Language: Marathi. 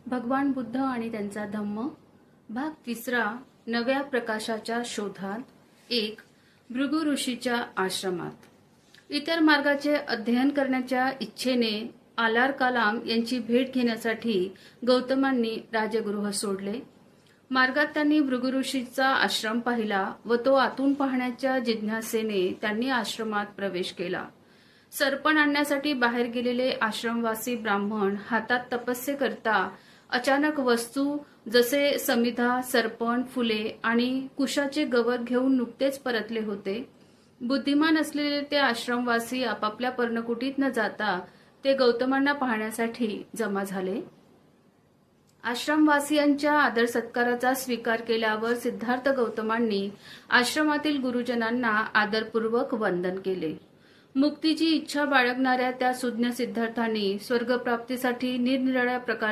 भगवान बुद्ध आणि त्यांचा धम्म भाग 3 नव्या प्रकाशाच्या शोधात 1 भृगु ऋषीच्या आश्रमात इतर मार्गाचे अध्ययन करण्याच्या इच्छेने आलार कलाम यांची भेट घेण्यासाठी गौतमांनी राजगृह सोडले। मार्गात त्यांनी भृगु ऋषीचा आश्रम पाहिला व तो आतून पाहण्याच्या जिज्ञासेने त्यांनी आश्रमात प्रवेश केला। सरपण आणण्यासाठी बाहेर गेलेले आश्रमवासी ब्राह्मण हातात तपस्ये करता अचानक वस्तू जसे समिधा, सरपण, फुले आणि कुशाचे गवत घेऊन नुकतेच परतले होते। बुद्धिमान असलेले ते आश्रमवासी आपापल्या पर्णकुटीत न जाता ते गौतमांना पाहण्यासाठी जमा झाले। आश्रमवासियांच्या आदर सत्काराचा स्वीकार केल्यावर सिद्धार्थ गौतमांनी आश्रमातील गुरुजनांना आदरपूर्वक वंदन केले। मुक्तीची इच्छा बाळगणाऱ्या त्या सुज्ञ सिद्धार्थांनी स्वर्गप्राप्तीसाठी निरनिराळ्या प्रकारच्या